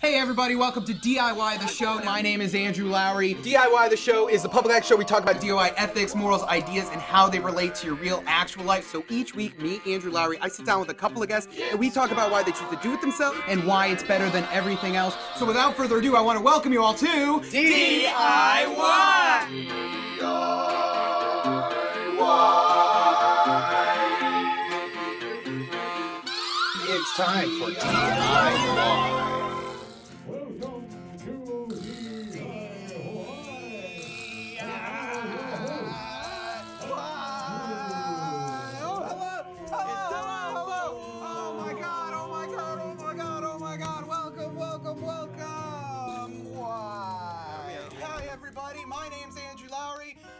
Hey everybody, welcome to DIY the show. My name is Andrew Lowry. DIY the show is the public act show. We talk about DIY ethics, morals, ideas, and how they relate to your real, actual life. So each week, me, Andrew Lowry, I sit down with a couple of guests, and we talk about why they choose to do it themselves and why it's better than everything else. So without further ado, I want to welcome you all to DIY! It's time for DIY.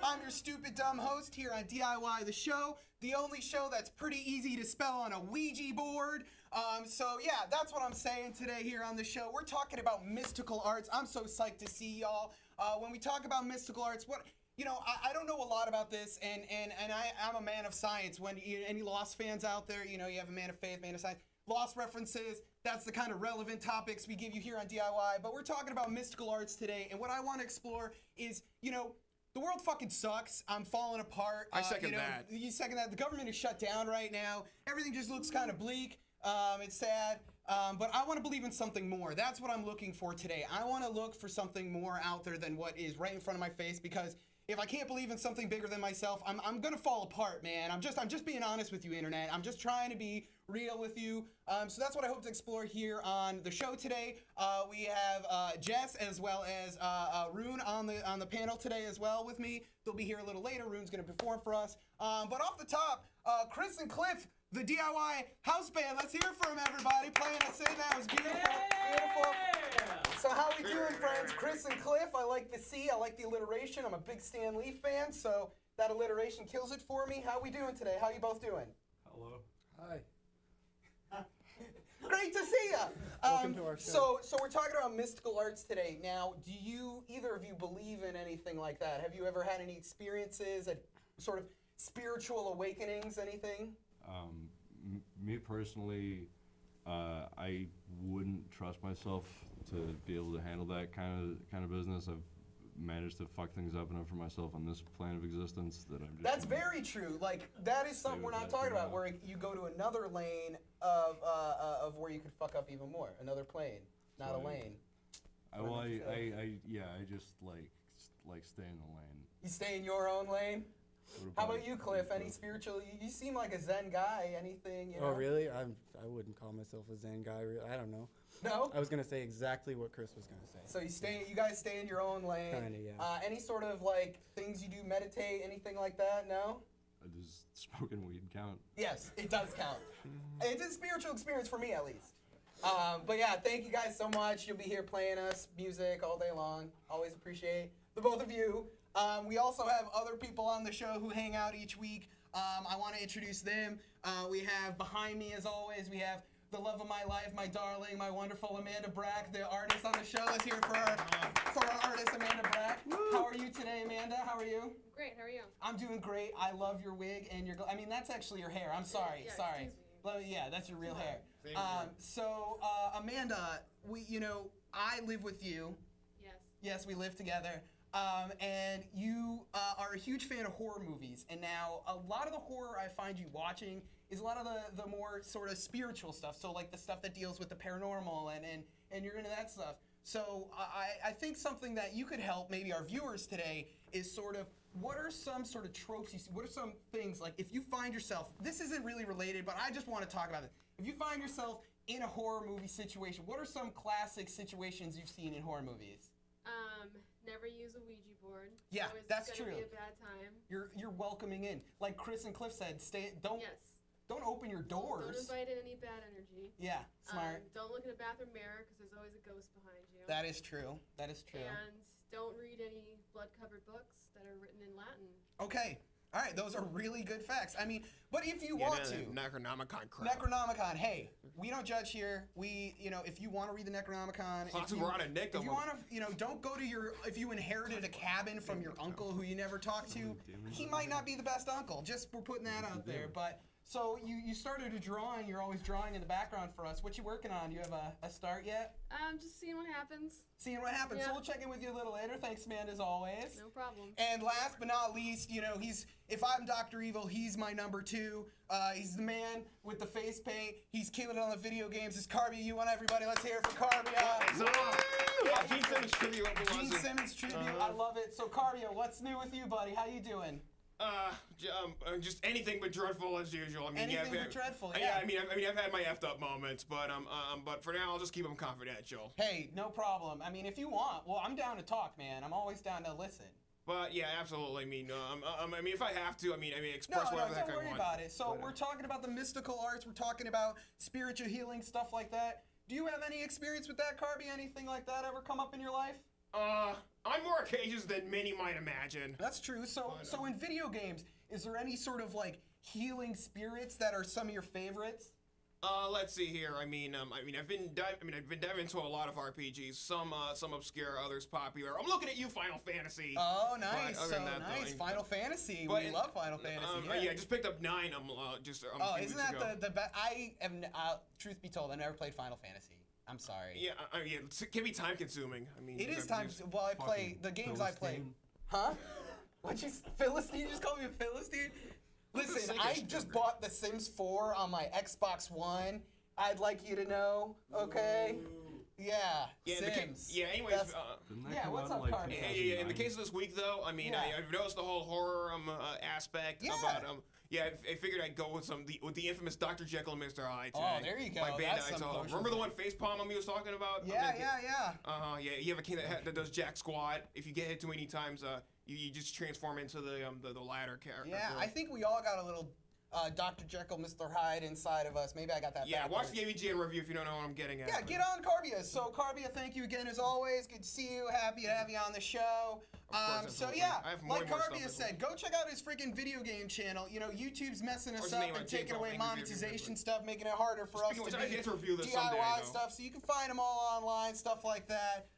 I'm your stupid dumb host here on DIY the show, the only show that's pretty easy to spell on a Ouija board. So yeah, that's what I'm saying today here on the show. We're talking about mystical arts. I'm so psyched to see y'all. When we talk about mystical arts, I don't know a lot about this, and I'm a man of science. When any Lost fans out there, you have a man of faith, man of science. Lost references, that's the kind of relevant topics we give you here on DIY, but we're talking about mystical arts today, and what I want to explore is, the world fucking sucks. I'm falling apart. I second that. You second that. The government is shut down right now. Everything just looks kind of bleak. It's sad. But I want to believe in something more. That's what I'm looking for today. I want to look for something more out there than what is right in front of my face, because if I can't believe in something bigger than myself, I'm gonna fall apart, man. I'm just being honest with you, internet. I'm just trying to be real with you. So that's what I hope to explore here on the show today. We have Jess as well as Ruune on the panel today as well with me. They'll be here a little later. Rune's gonna perform for us. But off the top, Chris and Cliff, the DIY house band. Let's hear it for them, everybody. Playing us in. That was beautiful. Beautiful. So how we doing, friends? Chris and Cliff. I like the C. I like the alliteration. I'm a big Stan Lee fan, so that alliteration kills it for me. How we doing today? How you both doing? Hello. Hi. Great to see ya. Welcome to our show. So we're talking about mystical arts today. Now, do either of you believe in anything like that? Have you ever had any experiences, sort of spiritual awakenings, anything? Me personally, I wouldn't trust myself to be able to handle that kind of business. I've managed to fuck things up enough for myself on this plane of existence that I'm just... That's very true. Like, that is something we're not talking about, where you go to another lane of where you could fuck up even more. Another plane, not a lane. I just like stay in the lane. You stay in your own lane? How about you, Cliff? Any spiritual? You seem like a Zen guy. Anything? Oh, really? I wouldn't call myself a Zen guy. I don't know. No? I was gonna say exactly what Chris was gonna say. So you guys stay in your own lane. Kinda, yeah. Any sort of like things you do, meditate, anything like that? No? Does smoking weed count? Yes, it does count. It's a spiritual experience for me, at least. But yeah, thank you guys so much. You'll be here playing us music all day long. Always appreciate the both of you. We also have other people on the show who hang out each week. I want to introduce them. We have behind me, as always, we have the love of my life, my darling, my wonderful Amanda Brack, the artist on the show. Let's hear it for our artist, Amanda Brack. Woo. How are you today, Amanda? How are you? Great, how are you? I'm doing great. I love your wig and your... I mean, that's actually your hair. I'm sorry. Yeah, sorry. Yeah, that's your real hair. So, Amanda, I live with you. Yes. Yes, we live together. And you are a huge fan of horror movies, and now a lot of the horror I find you watching is a lot of the more sort of spiritual stuff, so like the stuff that deals with the paranormal, and you're into that stuff. So I think something that you could help maybe our viewers today is sort of, what are some sort of tropes you see, what are some things, like if you find yourself, this isn't really related, but I just want to talk about it. If you find yourself in a horror movie situation, what are some classic situations you've seen in horror movies? Never use a Ouija board. Yeah, that's true. It's gonna be a bad time. You're welcoming in, like Chris and Cliff said. Don't open your doors. Don't invite in any bad energy. Yeah, smart. Don't look in a bathroom mirror because there's always a ghost behind you. That is true. That is true. And don't read any blood-covered books that are written in Latin. Okay. All right, those are really good facts. I mean, but if you want to, Necronomicon crap. Necronomicon. Hey, we don't judge here. We, if you want to read the Necronomicon, if you want to, don't go to if you inherited a cabin from your uncle who you never talked to, he might not be the best uncle. Just we're putting that out there. But So you started a drawing. You're always drawing in the background for us. What you working on? Do you have a start yet? Just seeing what happens. Seeing what happens. Yeah. So we'll check in with you a little later. Thanks, man, as always. No problem. And last but not least, you know, if I'm Dr. Evil, he's my number 2. He's the man with the face paint. He's killing it on the video games. It's Carbia. You want everybody? Let's hear it for Carbia. Gene Simmons tribute. Gene Simmons tribute. I love it. So Carbia, what's new with you, buddy? How you doing? Just anything but dreadful as usual. I mean, Anything but dreadful, yeah. yeah. I mean, I've had my effed up moments, but for now, I'll just keep them confidential. Hey, no problem. I mean, if you want, well, I'm down to talk, man. I'm always down to listen. But yeah, absolutely. I mean, if I have to, express whatever the heck I want. Don't worry about it. So we're talking about the mystical arts. We're talking about spiritual healing, stuff like that. Do you have any experience with that, Carbie? Anything like that ever come up in your life? On more occasions than many might imagine. That's true. So in video games, is there any sort of like healing spirits that are some of your favorites? Let's see here. I've been diving into a lot of RPGs. Some obscure, others popular. I'm looking at you, Final Fantasy. Oh, nice. So nice. Final Fantasy. We love Final Fantasy. Yeah, I just picked up 9. Isn't that the best? Truth be told, I never played Final Fantasy. I'm sorry. Yeah, it can be time consuming. I mean, it is time. Well, I play the games I play. Huh? What you Philistine? You just called me a Philistine? Listen, I just bought The Sims 4 on my Xbox One. I'd like you to know, okay? Yeah. Sims. Anyways. What's up, Cardi? Yeah. In the case of this week, though, I've noticed the whole horror aspect about I figured I'd go with the infamous Dr. Jekyll and Mr. Hyde today. Oh, there you go. Remember the one facepalm he was talking about? Yeah. Yeah. You have a king that does jack squat. If you get hit too many times, you just transform into the latter character. Yeah, I think we all got a little Dr. Jekyll, Mr. Hyde inside of us. Maybe I got that backwards. Watch the AVGN review if you don't know what I'm getting at. Yeah, get on Carbia. So Carbia, thank you again as always. Good to see you. Happy to have you on the show. Like Carbia said, go check out his freaking video game channel. You know, YouTube's messing us up and taking away monetization stuff, making it harder for us to do DIY stuff. So you can find them all online, stuff like that.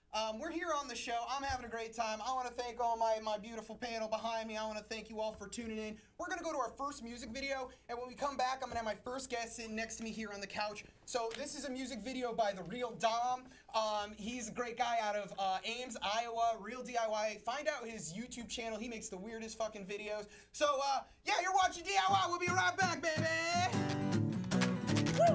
We're here on the show. I'm having a great time. I want to thank all my beautiful panel behind me. I want to thank you all for tuning in. We're going to go to our first music video, and when we come back, I'm going to have my first guest sitting next to me here on the couch. So this is a music video by The Real Dom. He's a great guy out of Ames, Iowa, Real DIY. Find out his YouTube channel. He makes the weirdest fucking videos. So, you're watching DIY. We'll be right back, baby. Woo!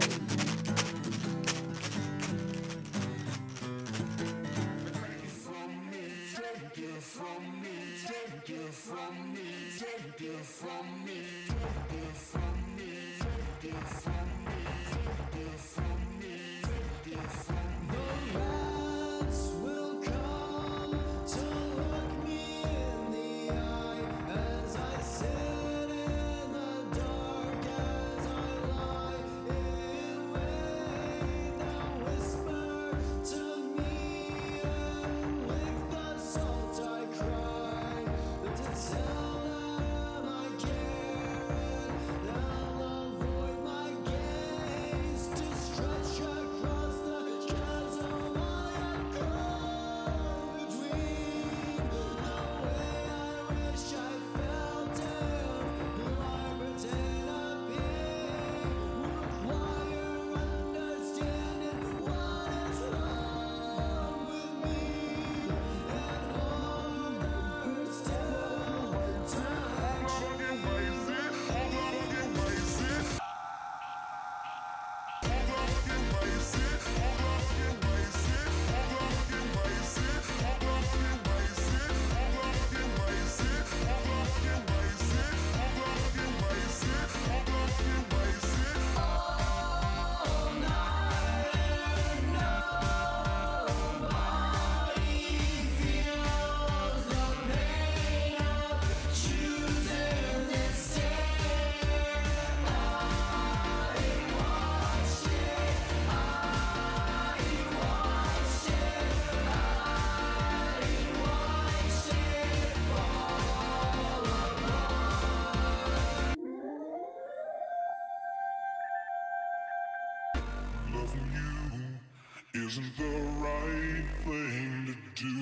Isn't the right thing to do?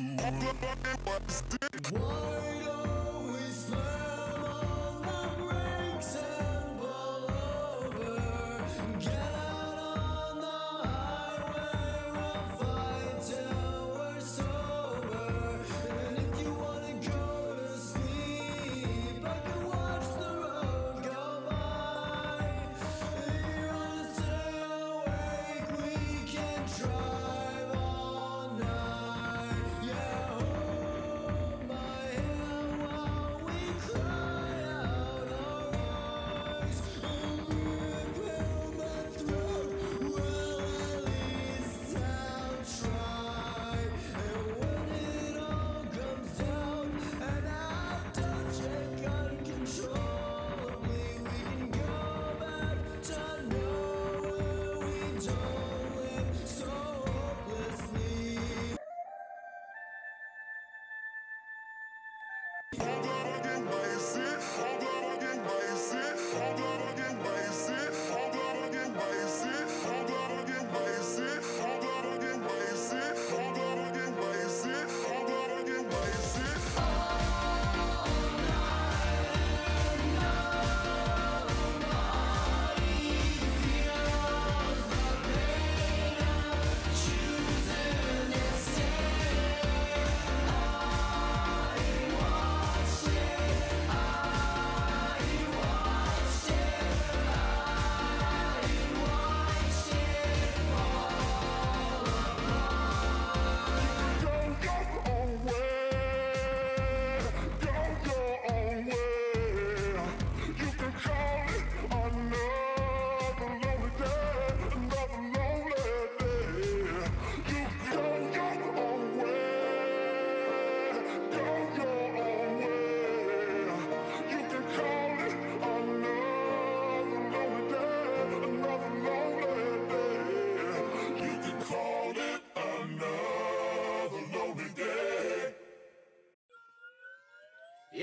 Why always slam on the brakes and blow?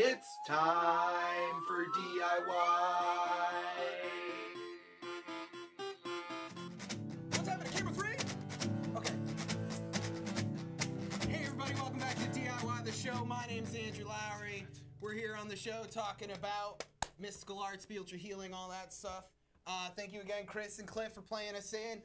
It's time for DIY. What's happening? Camera 3? Okay. Hey everybody, welcome back to DIY the show. My name's Andrew Lowry. We're here on the show talking about mystical art, spiritual healing, all that stuff. Thank you again, Chris and Cliff, for playing us in.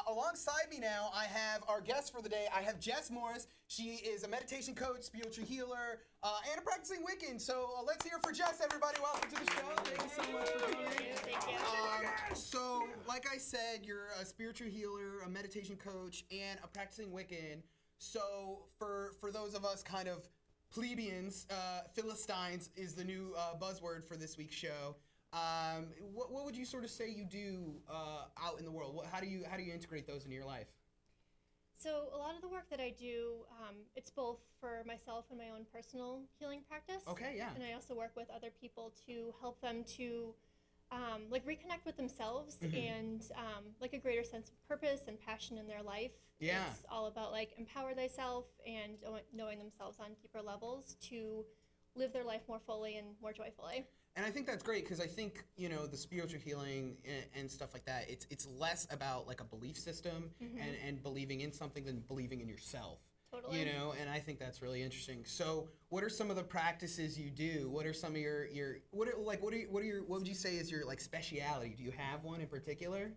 Alongside me now, I have our guest for the day. I have Jess Morris. She is a meditation coach, spiritual healer, and a practicing Wiccan. So let's hear for Jess, everybody. Welcome to the show. Thank you so much for coming. Thank you. So, like I said, you're a spiritual healer, a meditation coach, and a practicing Wiccan. So, for those of us kind of plebeians, Philistines is the new buzzword for this week's show. What would you sort of say you do out in the world? How do you integrate those into your life? So a lot of the work that I do, it's both for myself and my own personal healing practice. Okay, yeah. And I also work with other people to help them to like reconnect with themselves and like a greater sense of purpose and passion in their life. Yeah. It's all about like empower thyself and knowing themselves on deeper levels to live their life more fully and more joyfully. And I think that's great because I think, you know, the spiritual healing and stuff like that, it's less about like a belief system and believing in something than believing in yourself. Totally. You know, and I think that's really interesting. So, what are some of the practices you do? What are some of your what would you say is your like speciality? Do you have one in particular?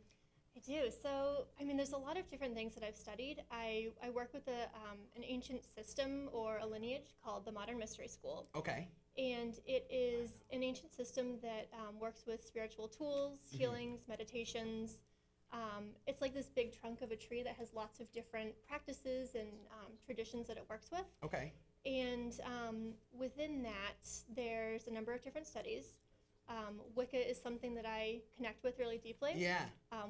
I do. So, I mean, there's a lot of different things that I've studied. I work with an ancient system or a lineage called the Modern Mystery School. Okay. And it is an ancient system that works with spiritual tools, healings, meditations. It's like this big trunk of a tree that has lots of different practices and traditions that it works with. Okay. And within that, there's a number of different studies. Wicca is something that I connect with really deeply. Yeah.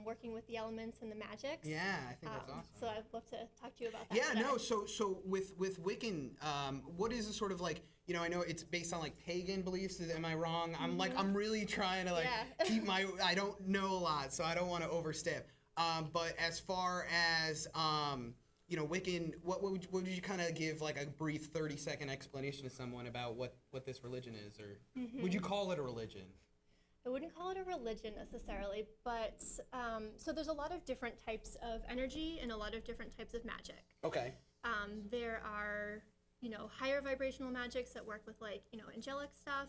Working with the elements and the magics. Yeah, I think that's awesome. So I'd love to talk to you about that. Yeah, today. no. So with Wiccan, what is the sort of like? You know, I know it's based on like pagan beliefs. Am I wrong? I'm really trying to like keep my. I don't know a lot, so I don't want to overstep. But as far as you know, Wiccan, what would you kind of give like a brief 30-second explanation to someone about what this religion is, or would you call it a religion? I wouldn't call it a religion necessarily, but so there's a lot of different types of energy and a lot of different types of magic. Okay. There are, you know, higher vibrational magics that work with like, you know, angelic stuff.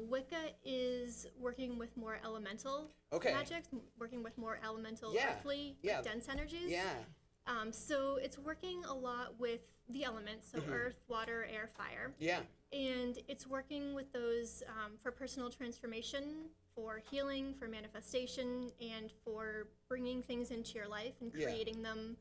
Wicca is working with more elemental magics, working with more elemental, earthly, dense energies. Yeah. So it's working a lot with the elements, so earth, water, air, fire. Yeah. And it's working with those for personal transformation, for healing, for manifestation, and for bringing things into your life and creating them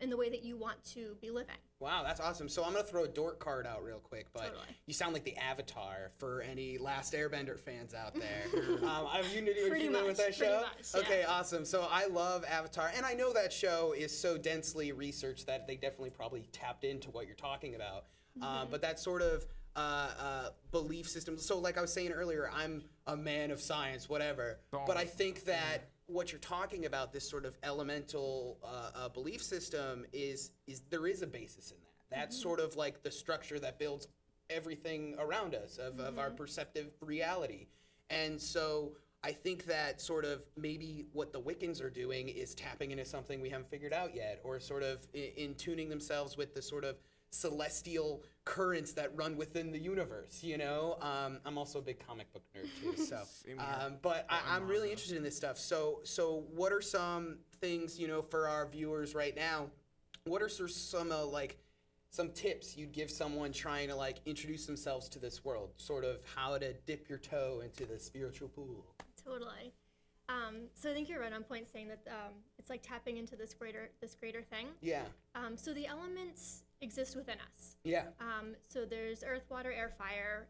in the way that you want to be living. Wow, that's awesome. So I'm going to throw a dork card out real quick, but you sound like the Avatar for any Last Airbender fans out there. Are you familiar with that show? Much, yeah. Okay, awesome. So I love Avatar, and I know that show is so densely researched that they definitely probably tapped into what you're talking about. But that sort of belief system. So like I was saying earlier, I'm a man of science, whatever. But I think that what you're talking about, this sort of elemental belief system, is there is a basis in that. That's sort of like the structure that builds everything around us of our perceptive reality. And so I think that sort of maybe what the Wiccans are doing is tapping into something we haven't figured out yet, or sort of in tuning themselves with the sort of celestial currents that run within the universe, you know? I'm also a big comic book nerd too, so. But I'm really interested in this stuff. So what are some things, you know, for our viewers right now, what are some tips you'd give someone trying to like introduce themselves to this world, sort of how to dip your toe into the spiritual pool? Totally. So I think you're right on point saying that it's like tapping into this greater thing. Yeah. So the elements exist within us. Yeah. So there's earth, water, air, fire.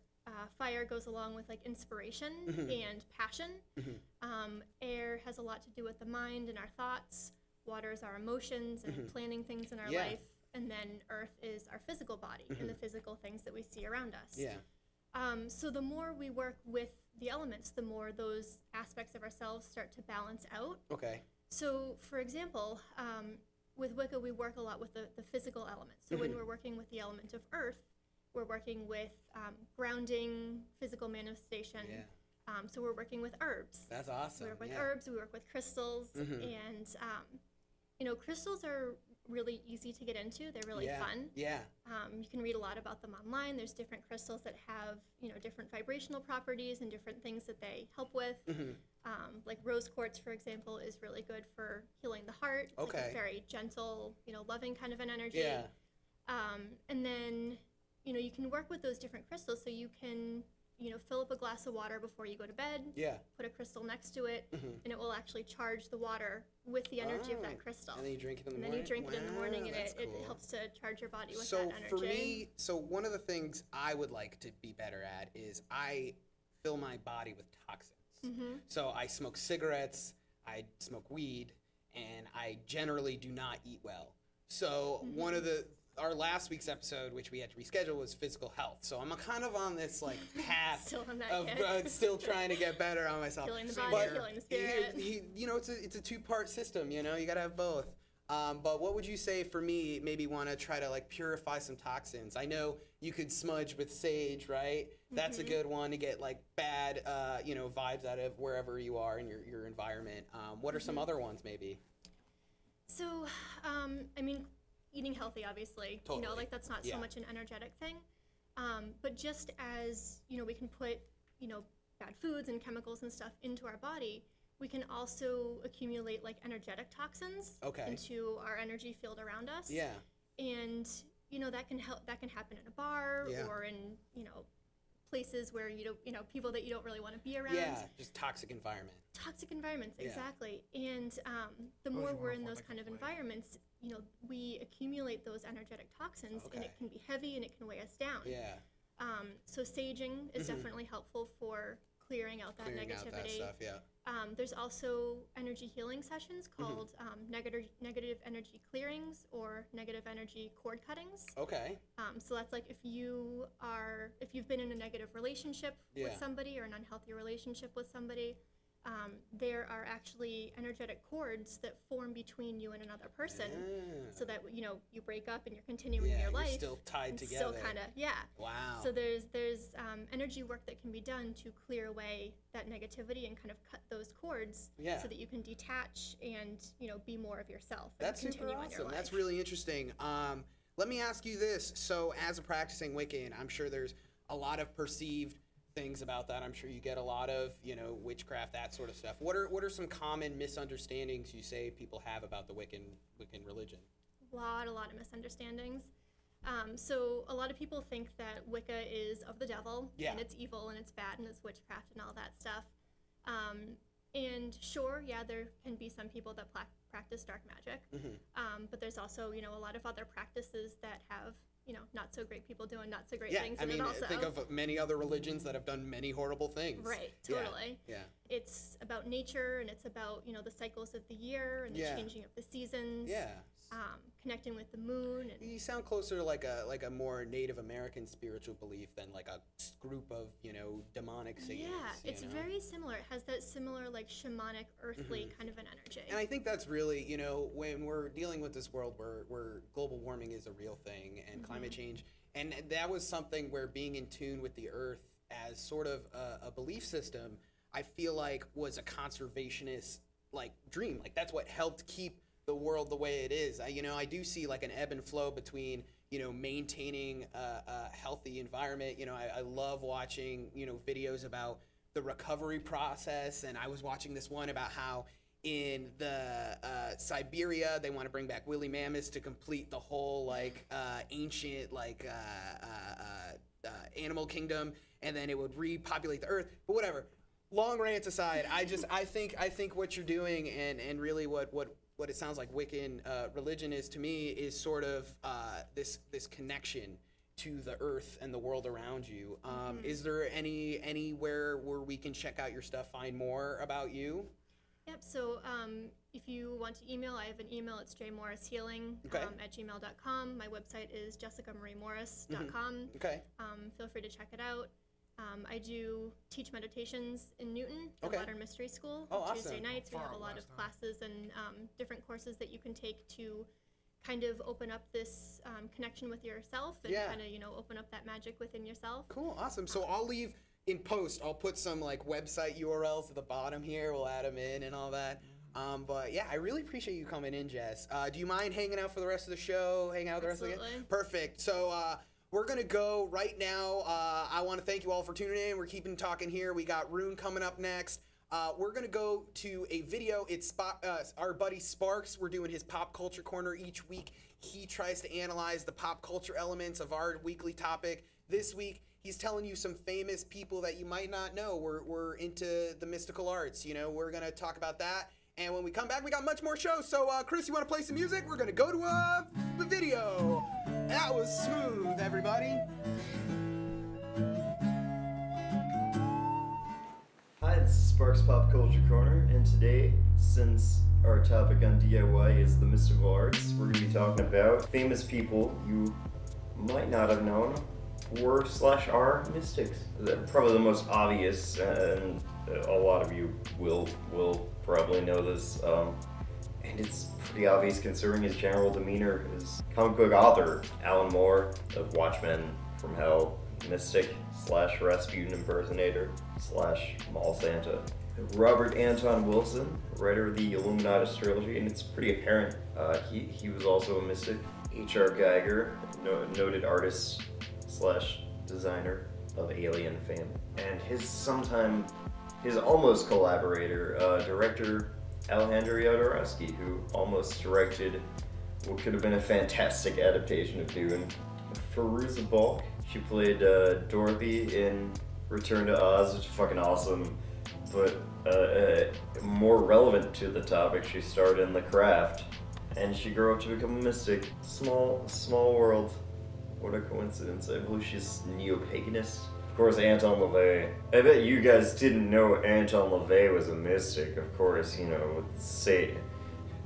Fire goes along with like inspiration and passion. Air has a lot to do with the mind and our thoughts. Water is our emotions and planning things in our life. And then earth is our physical body and the physical things that we see around us. Yeah. So the more we work with the elements, the more those aspects of ourselves start to balance out. Okay. So, for example, with Wicca, we work a lot with the physical elements. So when we're working with the element of earth, We're working with grounding, physical manifestation. Yeah. So we're working with herbs. That's awesome. We work with yeah. herbs, we work with crystals, and crystals are really easy to get into. They're really fun. Yeah. You can read a lot about them online. There's different crystals that have, different vibrational properties and different things that they help with. Like rose quartz, for example, is really good for healing the heart. It's like a very gentle, loving kind of an energy. Yeah. And then, you can work with those different crystals, so you can fill up a glass of water before you go to bed. Yeah. Put a crystal next to it, and it will actually charge the water with the energy of that crystal. And then you drink it in the and morning? then you drink it in the morning, and that's it cool. helps to charge your body with So that energy. for me, one of the things I would like to be better at is I fill my body with toxins. So I smoke cigarettes, I smoke weed, and I generally do not eat well. So one of our last week's episode, which we had to reschedule, was physical health. So I'm kind of on this path Still on that of still trying to get better on myself. Healing the body, But healing the spirit. it's a two-part system. You gotta have both. But what would you say for me? Maybe want to try to purify some toxins. I know you could smudge with sage, right? That's a good one to get bad vibes out of wherever you are in your environment. What are some other ones maybe? So, eating healthy, obviously. Totally. That's not so much an energetic thing. But just as, we can put, bad foods and chemicals and stuff into our body, we can also accumulate energetic toxins into our energy field around us. Yeah. And, that can happen in a bar or in, places where people that you don't really want to be around. Yeah, just toxic environment. Toxic environments, exactly. And the more we're in those kind of environments, we accumulate those energetic toxins, and it can be heavy and it can weigh us down. Yeah. So saging is definitely helpful for clearing out that negativity. Out that stuff, yeah. There's also energy healing sessions called negative energy clearings or negative energy cord cuttings. Okay. So that's if you've been in a negative relationship with somebody or an unhealthy relationship with somebody, there are actually energetic cords that form between you and another person, so that you break up and you're continuing your life. You're still tied together. Still kind of Wow. So there's energy work that can be done to clear away that negativity and kind of cut those cords, so that you can detach and be more of yourself. And That's continue super on your awesome. life. That's really interesting. Let me ask you this. So as a practicing Wiccan, I'm sure there's a lot of perceived things about that. I'm sure you get a lot of, witchcraft, that sort of stuff. What are some common misunderstandings you say people have about the Wiccan religion? A lot of misunderstandings. So a lot of people think that Wicca is of the devil, and it's evil and it's bad and it's witchcraft and all that stuff. And sure, there can be some people that practice dark magic, but there's also, a lot of other practices that have, not so great people doing not so great things. I mean, also. think of many other religions that have done many horrible things. Right, totally. Yeah. It's about nature, and it's about, the cycles of the year and the changing of the seasons. Yeah. Connecting with the moon. And you sound closer to like a more Native American spiritual belief than like a group of, demonic Satanists. Yeah, it's very similar. It has that similar shamanic, earthly kind of an energy. And I think that's really, when we're dealing with this world where global warming is a real thing and climate change, and that was something where being in tune with the earth as sort of a belief system, I feel like was a conservationist dream. That's what helped keep the world the way it is. I do see an ebb and flow between maintaining a healthy environment. I love watching videos about the recovery process, and I was watching this one about how in the Siberia they want to bring back woolly mammoths to complete the whole ancient animal kingdom, and then it would repopulate the earth. But whatever. Long rant aside, I think what you're doing and really what it sounds like Wiccan religion is to me is sort of this connection to the earth and the world around you. Is there anywhere where we can check out your stuff, find more about you? Yep, so if you want to email, I have an email. It's jmorrishealing at gmail.com. My website is jessicamariemorris.com. Okay. Feel free to check it out. I do teach meditations in Newton, the Modern Mystery School. Oh, on Tuesday awesome. nights. We have a lot of classes and different courses that you can take to kind of open up this connection with yourself and kind of, you know, open up that magic within yourself. Cool, awesome. So I'll leave in post, I'll put some like website URLs at the bottom here. We'll add them in and all that. But yeah, I really appreciate you coming in, Jess. Do you mind hanging out for the rest of the show? Hang out the rest of the game? Perfect. So we're going to go right now. I want to thank you all for tuning in. We're keeping talking here. We got Ruune coming up next. We're going to go to a video. It's our buddy Sparks. We're doing his Pop Culture Corner each week. He tries to analyze the pop culture elements of our weekly topic. This week, he's telling you some famous people that you might not know. We're into the mystical arts. You know, we're going to talk about that. And when we come back, we got much more shows. So, Chris, you want to play some music? We're going to go to the video. That was smooth, everybody. Hi, this is Sparks Pop Culture Corner, and today, since our topic on DIY is the mystical arts, we're going to be talking about famous people you might not have known were/are mystics. Probably the most obvious, and a lot of you will probably know this, and it's pretty obvious considering his general demeanor. His comic book author, Alan Moore of Watchmen from Hell, mystic/Rasputin impersonator / mall Santa. Robert Anton Wilson, writer of the Illuminatus trilogy, and it's pretty apparent he was also a mystic. H.R. Geiger, noted artist / designer of Alien fame, and his almost collaborator, director Alejandro Jodorowsky, who almost directed what could have been a fantastic adaptation of Dune. Fairuza Balk, she played Dorothy in Return to Oz, which is fucking awesome, but more relevant to the topic, she starred in The Craft, and she grew up to become a mystic. Small world. What a coincidence. I believe she's neo-paganist. Of course, Anton LaVey. I bet you guys didn't know Anton LaVey was a mystic. Of course, you know,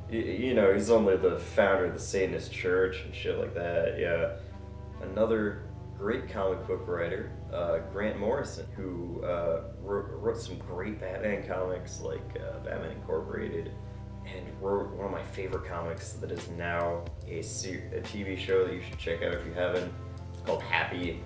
he's only the founder of the Satanist Church and shit like that. Yeah. Another great comic book writer, Grant Morrison, who wrote some great Batman comics like Batman Incorporated, and wrote one of my favorite comics that is now a TV show that you should check out if you haven't. It's called Happy.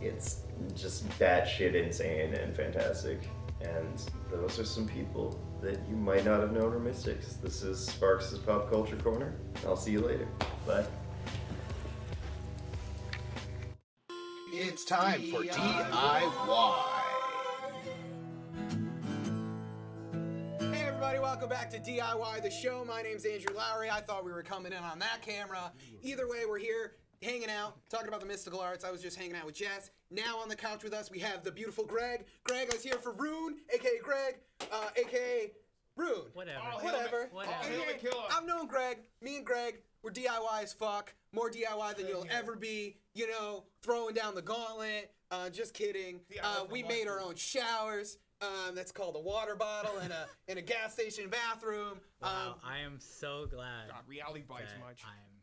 It's just batshit insane and fantastic. And those are some people that you might not have known are mystics. This is Sparks' Pop Culture Corner. I'll see you later. Bye. It's time for DIY. Hey everybody, welcome back to DIY the show. My name's Andrew Lowry. I thought we were coming in on that camera. Either way, we're here hanging out, talking about the mystical arts. I was just hanging out with Jess. Now on the couch with us, we have the beautiful Greg. Greg is here for Ruune, aka Greg, aka Ruune. Whatever. Whatever. Killer. I've known Greg. Me and Greg, we're DIY as fuck. More DIY than you'll ever be. You know, throwing down the gauntlet. Just kidding. We made our own showers. That's called a water bottle in a gas station bathroom. Wow, I am so glad. God, reality bites much. I'm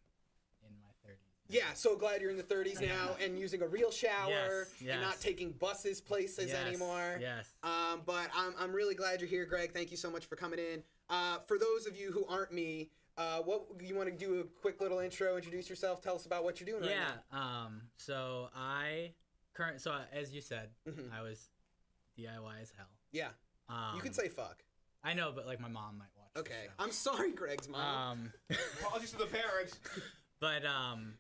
in my 30s. Yeah, so glad you're in the 30s now and using a real shower Yes. and not taking buses places anymore. Yes. But I'm really glad you're here, Greg. Thank you so much for coming in. For those of you who aren't me, what you want to do a quick little intro, introduce yourself, tell us about what you're doing right now. So as you said, I was DIY as hell. Yeah. You can say fuck. I know, but like my mom might watch. Okay. I'm sorry, Greg's mom. Apologies to the parents. But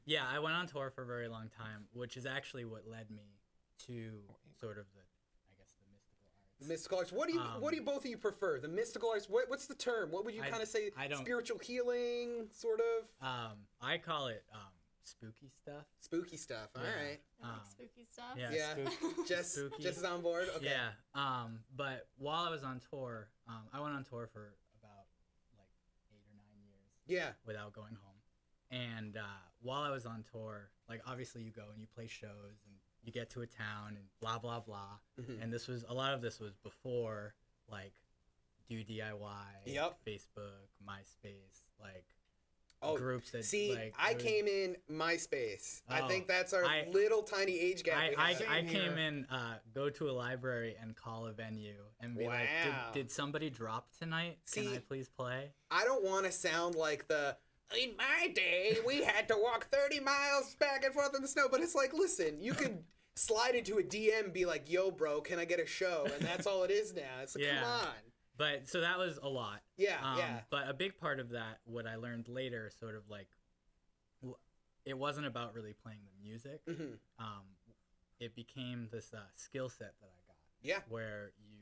yeah, I went on tour for a very long time, which is actually what led me to sort of the mystical arts. Mystical arts. What do you both of you prefer? The mystical arts. What's the term? What would you kind of say? Spiritual healing, sort of. I call it spooky stuff. Spooky stuff. All right. I like spooky stuff. Yeah. Jess is on board. Okay. Yeah. But while I was on tour, I went on tour for about like 8 or 9 years. Yeah. Without going home. And while I was on tour, like obviously you go and you play shows and you get to a town and blah blah blah. And a lot of this was before like Do DIY, Facebook, MySpace, like groups that I came in MySpace. I think that's our little tiny age gap. I came in go to a library and call a venue and be like, did somebody drop tonight? Can I please play? I don't want to sound like the in my day, we had to walk 30 miles back and forth in the snow. But it's like, listen, you can slide into a DM and be like, yo, bro, can I get a show? And that's all it is now. It's like, come on. But so that was a lot. Yeah, But a big part of that, what I learned later, sort of like, it wasn't about really playing the music. It became this skill set that I got. Yeah. Where you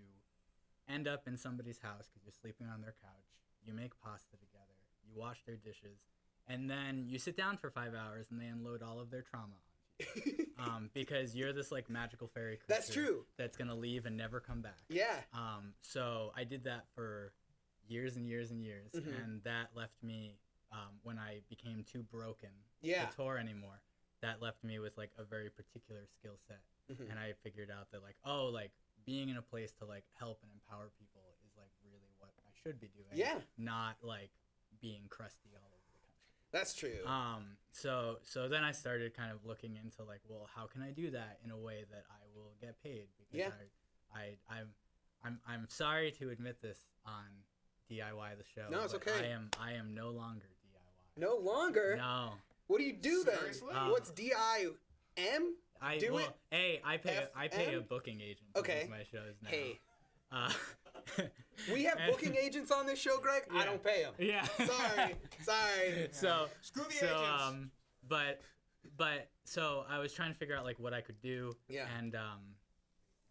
end up in somebody's house because you're sleeping on their couch. You make pasta together. You wash their dishes. And then you sit down for 5 hours and they unload all of their trauma on you. Because you're this like magical fairy creature. That's true. That's going to leave and never come back. Yeah. So I did that for years and years and years. And that left me, when I became too broken to tour anymore, that left me with like a very particular skill set. And I figured out that like, oh, like being in a place to like help and empower people is like really what I should be doing. Yeah. Not like being crusty all over the country. That's true. So then I started kind of looking into like, well, how can I do that in a way that I will get paid? Because I'm sorry to admit this on DIY the show. No, it's okay. I am no longer DIY. No longer? No. What do you do then? What's DIM? I pay a booking agent to book my shows now. Hey. We have booking agents on this show, Greg. I don't pay them. Yeah. Sorry. So screw the agents. So I was trying to figure out like what I could do. Yeah. And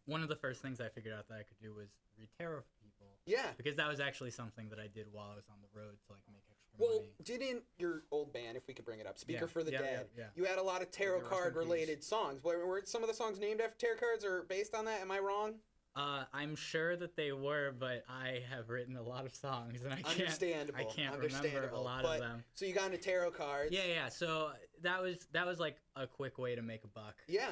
one of the first things I figured out that I could do was read tarot for people. Yeah. Because that was actually something that I did while I was on the road to like make extra well, money. didn't your old band, if we could bring it up, Speaker for the Yeah, Dead, yeah. you had a lot of tarot card related songs. Were some of the songs named after tarot cards or based on that? Am I wrong? I'm sure that they were, but I have written a lot of songs, and I can't remember a lot of them. So you got into tarot cards. Yeah. So that was like a quick way to make a buck. Yeah.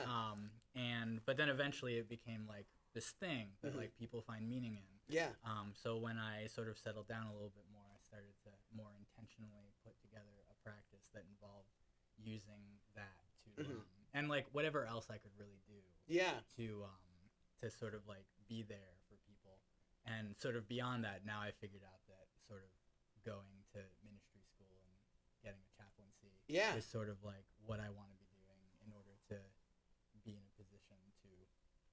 But then eventually it became like this thing that like people find meaning in. Yeah. So when I sort of settled down a little bit more, I started to more intentionally put together a practice that involved using that to and like whatever else I could really do. Yeah. To sort of like be there for people. And sort of beyond that, now I figured out that sort of going to ministry school and getting a chaplaincy is sort of like what I want to be doing in order to be in a position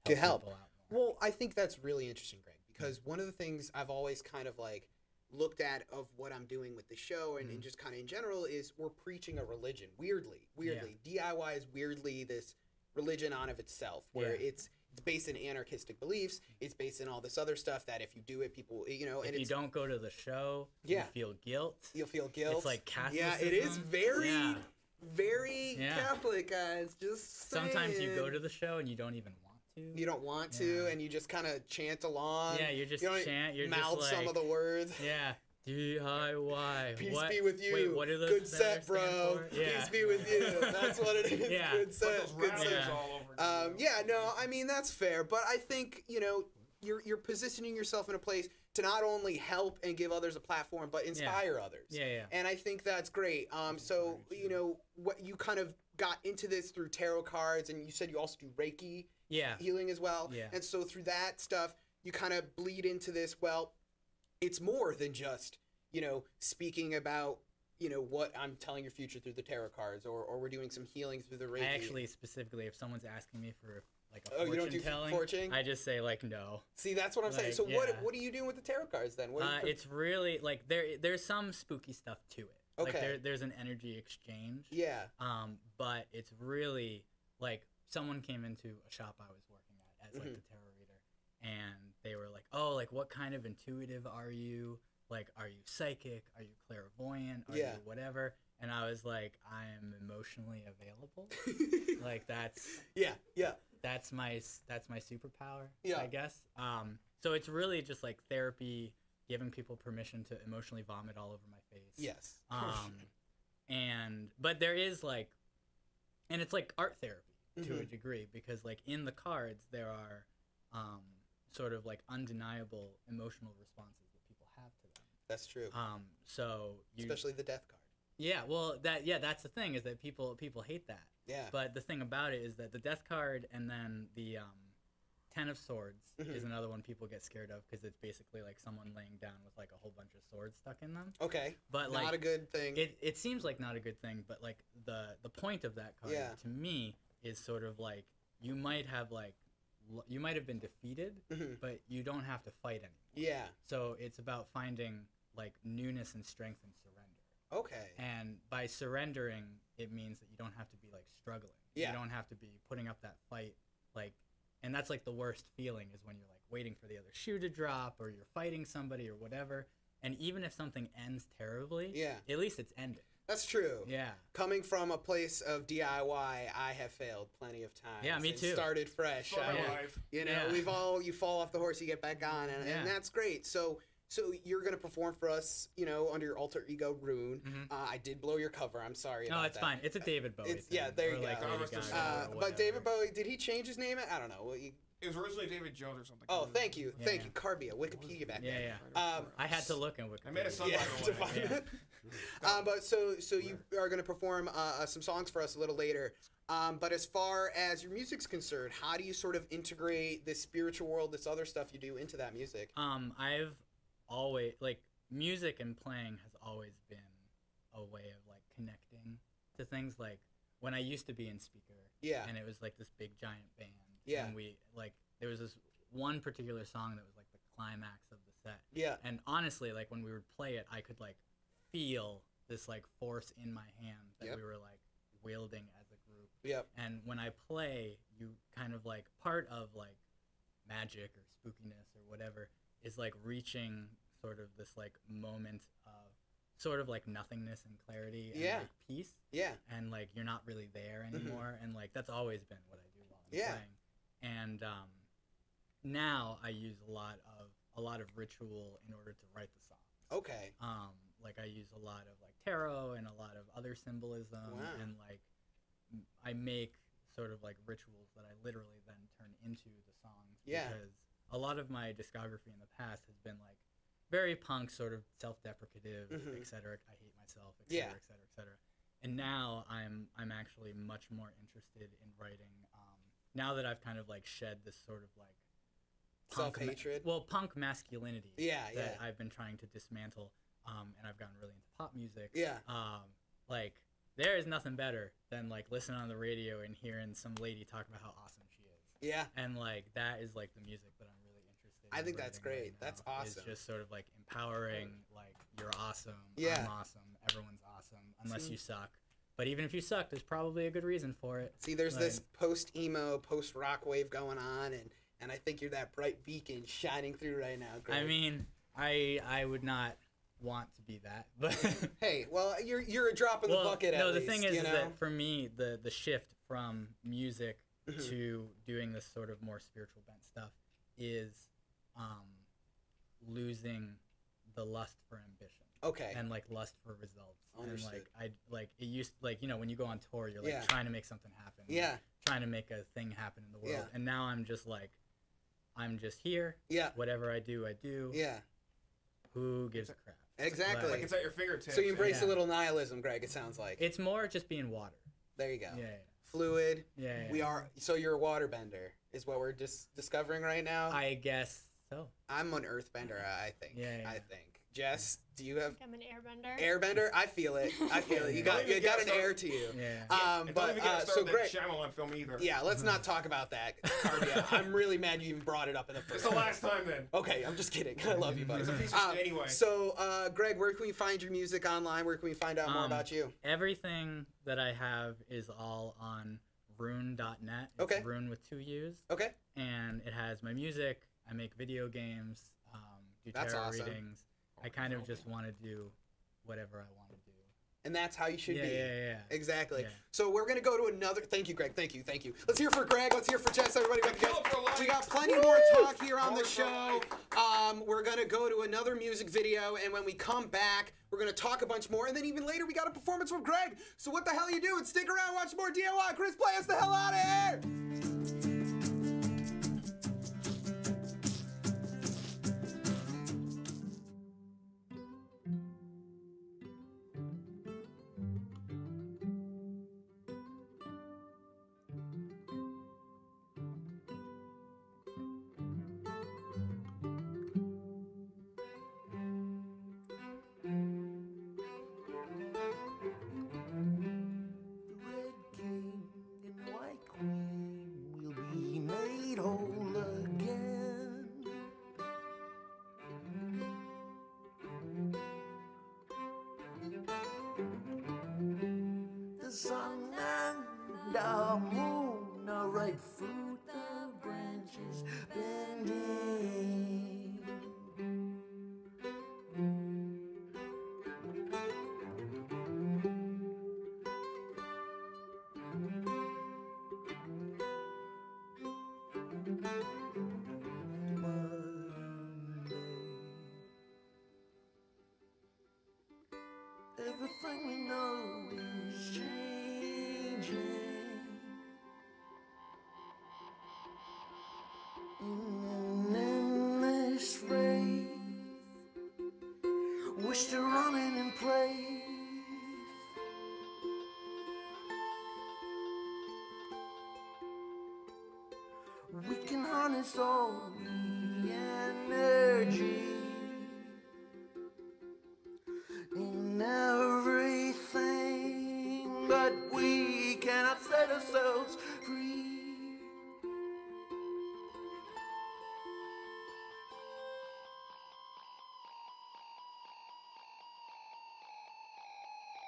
to help people out more. Well, I think that's really interesting, Greg, because one of the things I've always kind of like looked at of what I'm doing with the show and just kind of in general is we're preaching a religion. Weirdly. DIY is weirdly this religion on of itself where it's based in anarchistic beliefs. It's based in all this other stuff that if you do it, people, and if you don't go to the show, you feel guilt. You'll feel guilt. It's like Catholicism. Yeah, it is very, very Catholic, guys. Just saying. Sometimes you go to the show and you don't even want to. You don't want to, and you just kind of chant along. Yeah, you just chant. You're mouth just like, some of the words. Yeah. DIY. Peace be with you. Wait, what are those good set, bro. Yeah. Peace be with you. That's what it is. Yeah. Good set. Good set. All over no, I mean that's fair, but I think you're positioning yourself in a place to not only help and give others a platform, but inspire others. Yeah. And I think that's great. So what you kind of got into this through tarot cards, and you said you also do Reiki healing as well. Yeah. And so through that stuff, you kind of bleed into this. Well, it's more than just, speaking about, what I'm telling your future through the tarot cards, or we're doing some healing through the Reiki. I actually, specifically, if someone's asking me for like a fortune you don't do telling, fortune? I just say like no. See, that's what I'm saying. So what are you doing with the tarot cards then? It's really like there's some spooky stuff to it. Okay. Like there's an energy exchange. Yeah. But it's really like someone came into a shop I was working at as like the tarot reader, and they were like, "Oh, like what kind of intuitive are you? Like, are you psychic? Are you clairvoyant? Are you whatever?" And I was like, "I am emotionally available." Like that's that's my superpower. I guess. So it's really just like therapy, giving people permission to emotionally vomit all over my face. Yes. But there is like, and it's like art therapy to a degree, because like in the cards there are sort of like undeniable emotional responses that people have to them. That's true. Especially the death card. Yeah, well that's the thing, is that people hate that. Yeah. But the thing about it is that the death card and then the Ten of Swords is another one people get scared of because it's basically like someone laying down with like a whole bunch of swords stuck in them. Okay. But not like, a good thing. It seems like not a good thing, but like the point of that card to me is sort of like you might have been defeated, but you don't have to fight anymore. Yeah. So it's about finding like newness and strength and surrender. Okay. And by surrendering, it means that you don't have to be like struggling. Yeah. You don't have to be putting up that fight, like, and that's like the worst feeling is when you're like waiting for the other shoe to drop or you're fighting somebody or whatever. And even if something ends terribly, at least it's ended. That's true. Yeah. Coming from a place of DIY, I have failed plenty of times. Yeah, me too. Started fresh. You know, you fall off the horse, you get back on, and that's great. So you're gonna perform for us, you know, under your alter ego, Ruune. I did blow your cover. I'm sorry. No, it's fine. It's a David Bowie. Yeah, there you go. Like but David Bowie, did he change his name? I don't know. Well, it was originally David Jones or something. Oh, thank you, thank you, Carbia, Wikipedia back there. I had to look in Wikipedia. I made a song to find it. But so you are going to perform some songs for us a little later. But as far as your music's concerned, how do you sort of integrate this spiritual world, this other stuff you do into that music? I've always like music and playing has always been a way of like connecting to things. Like when I used to be in speaker, and it was like this big giant band, and we like there was this one particular song that was like the climax of the set, and honestly, like when we would play it, I could like feel this like force in my hand that we were like wielding as a group. And when I play, you kind of like part of like magic or spookiness or whatever is like reaching sort of this like moment of sort of like nothingness and clarity and like peace. And like you're not really there anymore. And like that's always been what I do while I'm playing. And now I use a lot of ritual in order to write the songs. Okay. Like I use a lot of like tarot and a lot of other symbolism and like I make sort of like rituals that I literally then turn into the songs because a lot of my discography in the past has been like very punk, sort of self-deprecative, etc. I hate myself, etc., etc., etc. And now I'm actually much more interested in writing. Now that I've kind of like shed this sort of like self-hatred, punk masculinity that I've been trying to dismantle. And I've gotten really into pop music. Like there is nothing better than like listening on the radio and hearing some lady talk about how awesome she is. And like that is like the music that I'm really interested in. I think that's great. Right That's now. awesome. It's just sort of like empowering, like you're awesome, I'm awesome, everyone's awesome, unless you suck. But even if you suck, there's probably a good reason for it. See, there's this post-emo, post-rock wave going on, and I think you're that bright beacon shining through right now, Greg. I mean, I would not want to be that, but hey, well, you're a drop in the bucket at least. The thing is, you know? that for me, the shift from music to doing this sort of more spiritual bent stuff is losing the lust for ambition. Okay. And like lust for results. Understood. And like it used like when you go on tour, you're like trying to make something happen. Trying to make a thing happen in the world. And now I'm just here. Whatever I do, I do. Who gives a crap? Exactly. Like it's at your fingertips. So you embrace a little nihilism, Greg, it sounds like. It's more just being water. There you go. Yeah. Fluid. Yeah. We are. So you're a waterbender, is what we're just discovering right now? I guess so. I'm an earthbender, I think. I think. Jess, do you have? I'm an airbender. Airbender? I feel it. I feel it. You got an air to you. Don't even get so that great. Shyamalan film either. Yeah, let's not talk about that, Carbia. I'm really mad you even brought it up in the first. It's the last time then. Okay, I'm just kidding. I love you, buddy. It's a piece of shit anyway. So, Greg, where can we find your music online? Where can we find out more about you? Everything that I have is all on Ruune.net. It's Ruune with 2 U's. Okay. And it has my music. I make video games. Do tarot readings. I kind of just want to do whatever I want to do. And that's how you should be. Yeah. Exactly. Yeah. So we're going to go to another... Thank you, Greg. Thank you. Let's hear for Greg. Let's hear for Jess, everybody. We got plenty more talk here on the show. We're going to go to another music video, and when we come back, we're going to talk a bunch more, and then even later, we got a performance from Greg. So what the hell are you doing? Stick around, watch more DIY. Chris, play us the hell out of here! and our moon, our ripe fruit, the branches bending. Everything we know is changing in an endless race. We're still running in place. We can harness all the energy in everything, but we cannot set ourselves free.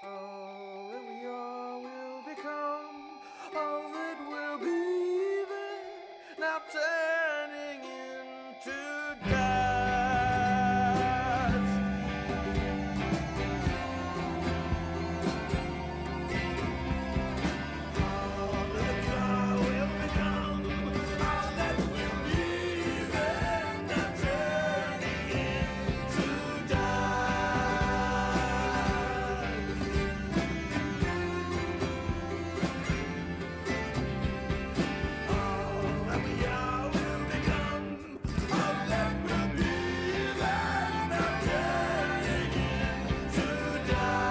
All that we are will become, all that will be there, now turning into dust. All that we are will become, all that will be there, now turning into dust. All that we are will become, all that will be there, now turning into dust.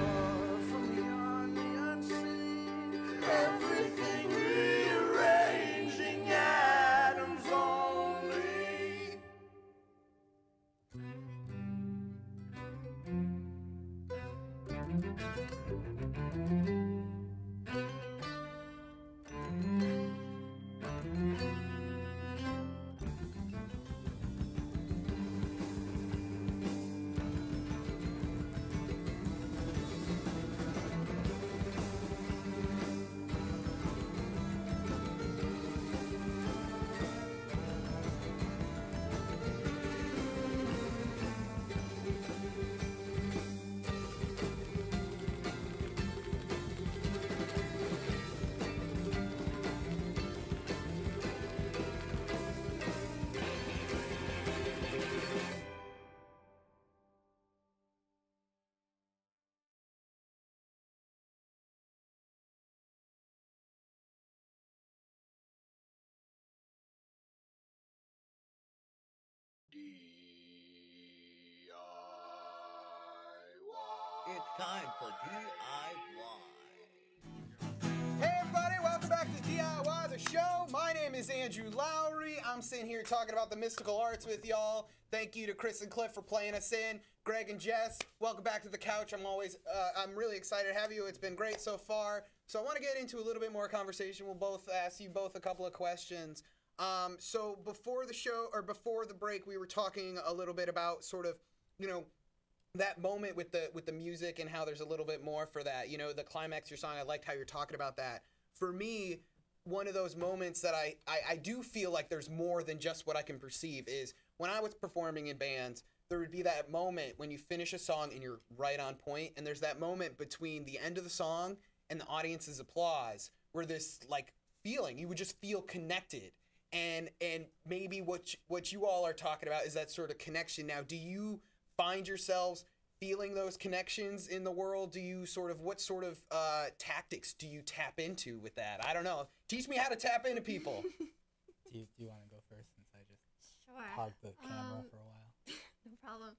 Far from beyond the unseen, everything rearranging atoms only. It's time for DIY. Hey everybody, welcome back to DIY the show. My name is Andrew Lowry. I'm sitting here talking about the mystical arts with y'all. Thank you to Chris and Cliff for playing us in. Greg and Jess, welcome back to the couch. I'm really excited to have you. It's been great so far. So I want to get into a little bit more conversation. We'll both ask you both a couple of questions. So before the show, or before the break, we were talking a little bit about sort of, you know, that moment with the music and how there's a little bit more for that. You know, the climax of your song, I liked how you're talking about that. For me, one of those moments that I do feel like there's more than just what I can perceive is when I was performing in bands, there would be that moment when you finish a song and you're right on point, and there's that moment between the end of the song and the audience's applause where this like feeling, you would just feel connected. And maybe what you all are talking about is that sort of connection. Now, do you find yourselves feeling those connections in the world? Do you what sort of tactics do you tap into with that? I don't know. Teach me how to tap into people. Do you want to go first since I just Sure. hogged the camera for a while? No problem.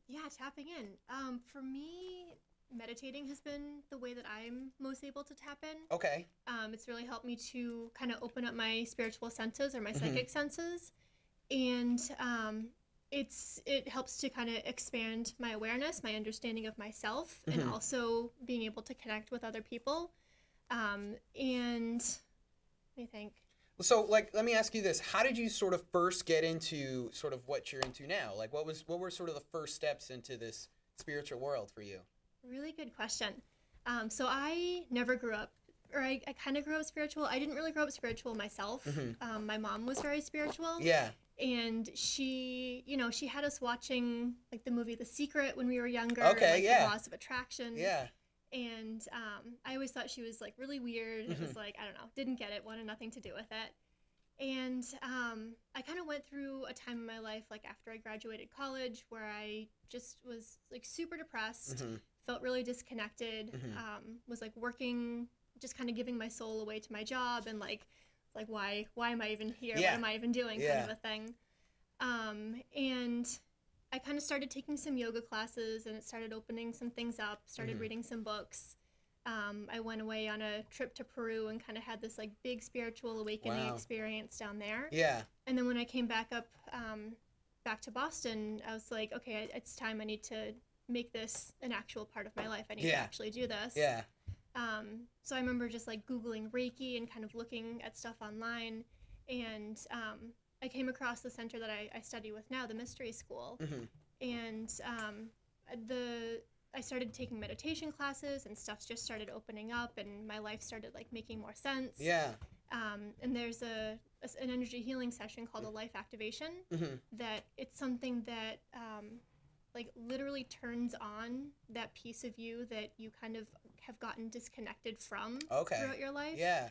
Yeah, tapping in. For me, meditating has been the way that I'm most able to tap in. Okay. It's really helped me to kind of open up my spiritual senses or my psychic senses, and it helps to kind of expand my awareness, my understanding of myself, and also being able to connect with other people. And let me think. So, like, let me ask you this: how did you sort of first get into sort of what you're into now? Like, what were sort of the first steps into this spiritual world for you? Really good question. So I never grew up, or I kind of grew up spiritual. I didn't really grow up spiritual myself. My mom was very spiritual. Yeah. And she, you know, she had us watching like the movie The Secret when we were younger. Okay, and, like, yeah. The Laws of Attraction. Yeah. And I always thought she was like really weird. It was like, I don't know, didn't get it, wanted nothing to do with it. And I kind of went through a time in my life, like after I graduated college, where I just was like super depressed, felt really disconnected, was like working, just kind of giving my soul away to my job, and like why am I even here? Yeah. What am I even doing? Yeah. Kind of a thing. And I kind of started taking some yoga classes, and it started opening some things up, started reading some books. I went away on a trip to Peru and kind of had this like big spiritual awakening experience down there. Yeah. And then when I came back up, back to Boston, I was like, okay, it's time. I need to make this an actual part of my life. I need to actually do this. Yeah. So I remember just like Googling Reiki and kind of looking at stuff online. And I came across the center that I study with now, the Mystery School. And I started taking meditation classes, and stuff just started opening up, and my life started like making more sense. Yeah. And there's an energy healing session called a life activation that it's something that like literally turns on that piece of you that you kind of have gotten disconnected from throughout your life. Yeah.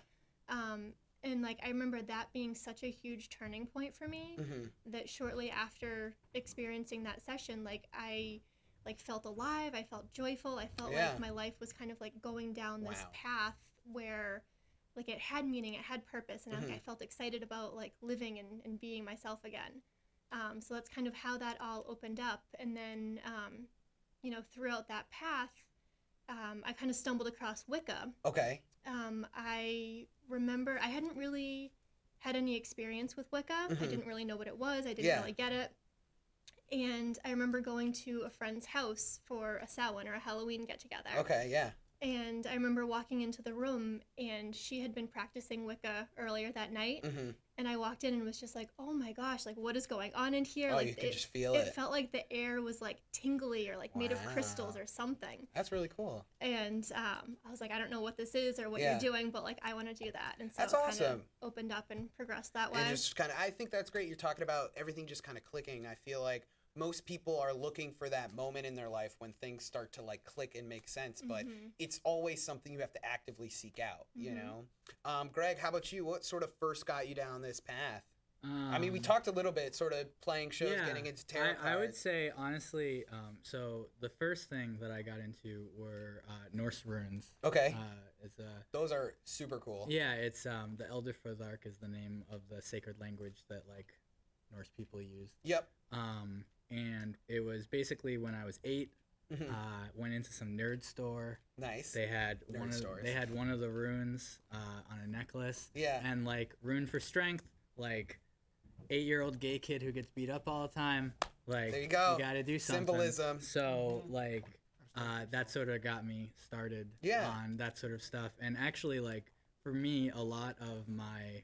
And like I remember that being such a huge turning point for me that shortly after experiencing that session, like I like felt alive, I felt joyful, I felt like my life was kind of like going down this path where like it had meaning, it had purpose, and I felt excited about like living and being myself again. So that's kind of how that all opened up. And then, you know, throughout that path, I kind of stumbled across Wicca. Okay. I remember I hadn't really had any experience with Wicca. I didn't really know what it was. I didn't really get it. And I remember going to a friend's house for a Samhain or a Halloween get-together. Okay, yeah. And I remember walking into the room, and she had been practicing Wicca earlier that night. And I walked in and was just like, oh my gosh, like what is going on in here? Oh, like, you could just feel it. It felt like the air was like tingly or like made of crystals or something. That's really cool. And I was like, I don't know what this is or what you're doing, but like I want to do that. And so That's it awesome. kind of opened up and progressed that way. And just kind of, I think that's great. You're talking about everything just kind of clicking. I feel like most people are looking for that moment in their life when things start to like click and make sense, but it's always something you have to actively seek out, you know? Greg, how about you? What sort of first got you down this path? I mean, we talked a little bit, sort of playing shows, getting into tarot cards. I would say, honestly, so the first thing that I got into were Norse runes. Okay. Those are super cool. Yeah, it's the Elder Fothark is the name of the sacred language that like Norse people used. Yep. And it was basically when I was 8, went into some nerd store. Nice. They had one of the runes on a necklace. Yeah. And like rune for strength, like 8-year-old gay kid who gets beat up all the time. Like there you go. You gotta do something. Symbolism. So like that sort of got me started on that sort of stuff. And actually like for me, a lot of my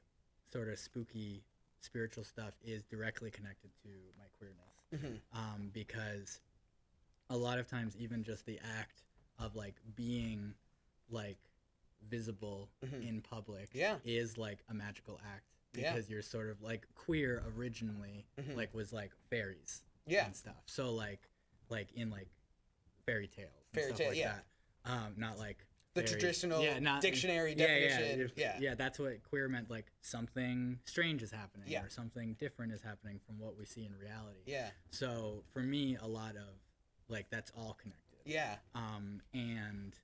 sort of spooky spiritual stuff is directly connected to my queerness. Because a lot of times even just the act of like being like visible in public is like a magical act, because you're sort of like queer originally like was like fairies and stuff, so like in like fairy tales and stuff like that, not like the traditional dictionary definition. Yeah, that's what queer meant, like something strange is happening or something different is happening from what we see in reality. Yeah. So for me, a lot of like that's all connected. Yeah. And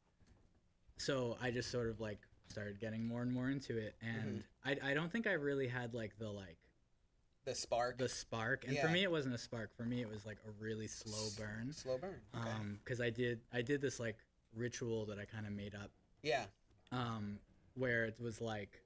so I just sort of like started getting more and more into it, and I don't think I really had like the spark. And for me, it wasn't a spark. For me, it was like a really slow burn. Okay. Because I did this like ritual that I kind of made up. Yeah. Where it was like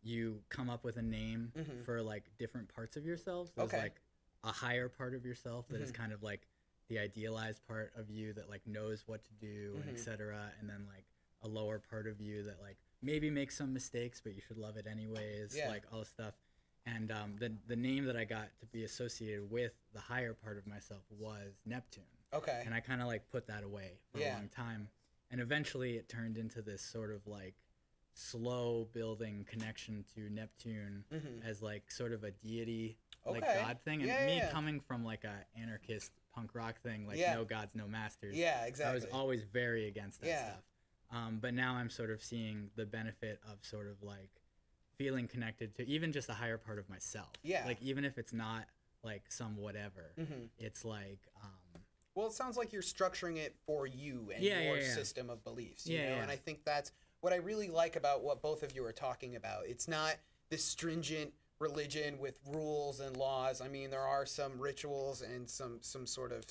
you come up with a name for like different parts of yourself. There's like a higher part of yourself that is kind of like the idealized part of you that like knows what to do and etc. And then like a lower part of you that like maybe make some mistakes, but you should love it anyways, Yeah. like all this stuff. And the name that I got to be associated with the higher part of myself was Neptune. Okay. And I kind of like put that away for a long time. And eventually it turned into this sort of like slow building connection to Neptune as like sort of a deity, like God thing. And me coming from like a anarchist punk rock thing, like no gods, no masters. Yeah, exactly. I was always very against that stuff. But now I'm sort of seeing the benefit of sort of like feeling connected to even just a higher part of myself. Yeah. Like even if it's not like some whatever, it's like well, it sounds like you're structuring it for you and your system of beliefs, you know? And I think that's what I really like about what both of you are talking about. It's not this stringent religion with rules and laws. I mean, there are some rituals and some sort of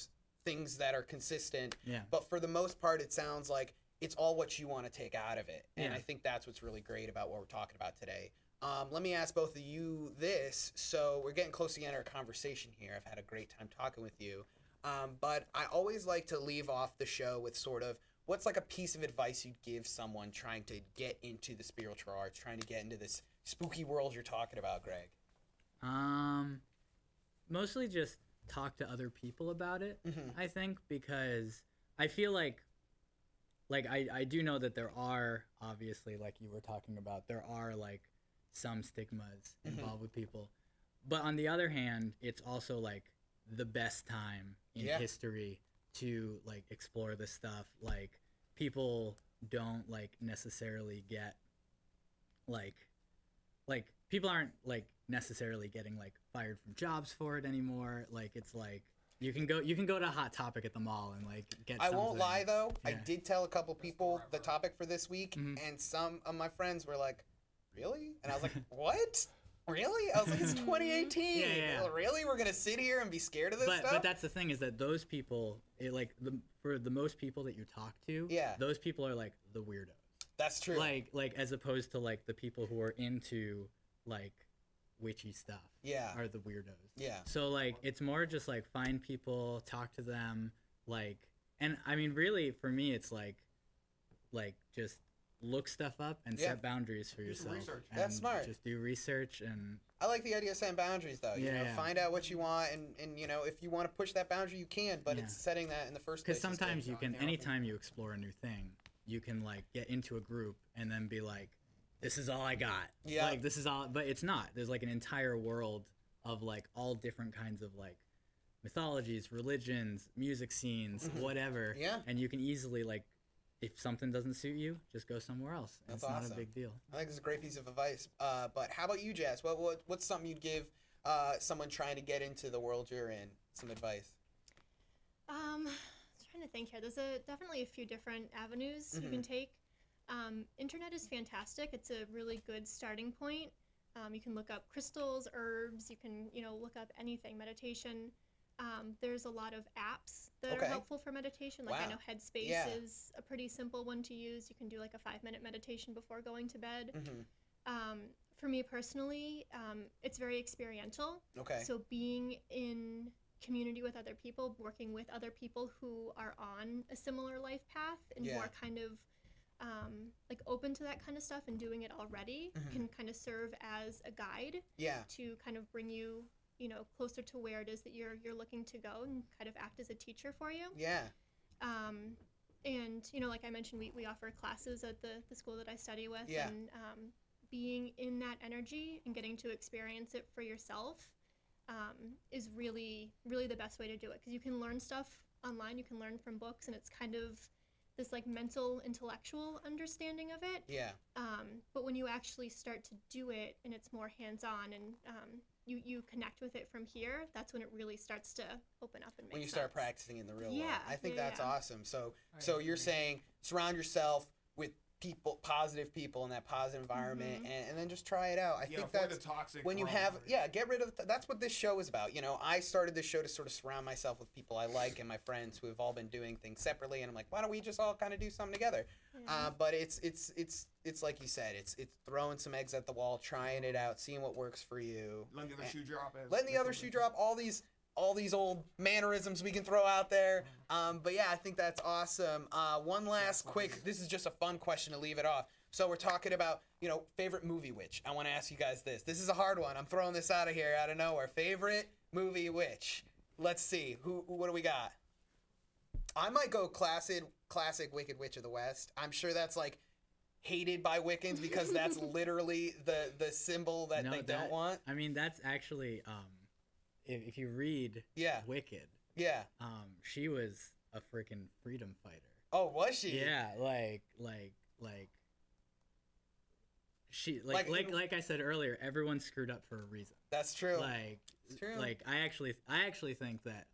things that are consistent. Yeah. But for the most part, it sounds like it's all what you want to take out of it. And I think that's what's really great about what we're talking about today. Let me ask both of you this. So we're getting close to the end of our conversation here. I've had a great time talking with you. But I always like to leave off the show with sort of what's like a piece of advice you'd give someone trying to get into the spiritual arts, trying to get into this spooky world you're talking about, Greg? Mostly just talk to other people about it, I think, because I feel like I do know that there are, obviously, like you were talking about, there are like some stigmas involved with people. But on the other hand, it's also like the best time in history to like explore this stuff. Like people don't like necessarily get like people aren't like necessarily getting like fired from jobs for it anymore. Like it's like you can go to Hot Topic at the mall and like get I won't lie though, Yeah. I did tell a couple people the topic for this week, and some of my friends were like, really? And I was like, what? Really? I was like, it's 2018. Yeah. Really? We're gonna sit here and be scared of this stuff? But that's the thing, is that those people, for the most people that you talk to, those people are like the weirdos. That's true. Like as opposed to like the people who are into like witchy stuff. Are the weirdos. Yeah. So like it's more just like find people, talk to them, like, and I mean really for me it's like just look stuff up and set boundaries for yourself. research. That's smart. Just do research and I like the idea of setting boundaries though. You know, find out what you want, and you know, if you want to push that boundary you can, but it's setting that in the first place. Because sometimes you can, anytime you explore a new thing, you can like get into a group and then be like, this is all I got. Yeah. Like this is all, but it's not. There's like an entire world of like all different kinds of like mythologies, religions, music scenes, whatever. Yeah. And you can easily like, if something doesn't suit you, just go somewhere else. That's it's awesome. not a big deal. I think it's a great piece of advice. But how about you, Jess? What's something you'd give someone trying to get into the world you're in? Some advice. I was trying to think here. There's definitely a few different avenues you can take. Internet is fantastic. It's a really good starting point. You can look up crystals, herbs. You can look up anything, meditation. There's a lot of apps that are helpful for meditation. Like I know Headspace is a pretty simple one to use. You can do like a 5-minute meditation before going to bed. For me personally, it's very experiential. So being in community with other people, working with other people who are on a similar life path and who are kind of like open to that kind of stuff and doing it already can kind of serve as a guide to kind of bring you closer to where it is that you're looking to go and kind of act as a teacher for you. And like I mentioned, we offer classes at the school that I study with, and being in that energy and getting to experience it for yourself is really, really the best way to do it, because you can learn stuff online, you can learn from books, and it's kind of this like mental, intellectual understanding of it. But when you actually start to do it and it's more hands-on and you connect with it from here, that's when it really starts to open up and make When you sense. start practicing in the real world. I think that's yeah. awesome. So you're saying surround yourself with people, positive people in that positive environment, and then just try it out. I think that's the toxic when you have camaraderie. get rid of that's what this show is about. I started this show to sort of surround myself with people I like and my friends who have all been doing things separately, and I'm like, why don't we just all kind of do something together? But it's like you said, it's throwing some eggs at the wall, trying it out, seeing what works for you, letting the other shoe drop. letting the other shoe drop, all these old mannerisms we can throw out there. But yeah, I think that's awesome. One last quick, this is just a fun question to leave it off. So we're talking about, you know, favorite movie witch. I want to ask you guys this. This is a hard one. I'm throwing this out of here out of nowhere. Favorite movie witch. Let's see. What do we got? I might go classic Wicked Witch of the West. I'm sure that's like hated by Wiccans because that's literally the symbol that they don't want. I mean, that's actually if you read Wicked, she was a freaking freedom fighter. Oh, was she? Yeah, like she like I said earlier, everyone screwed up for a reason. That's true. It's true. Like I actually think that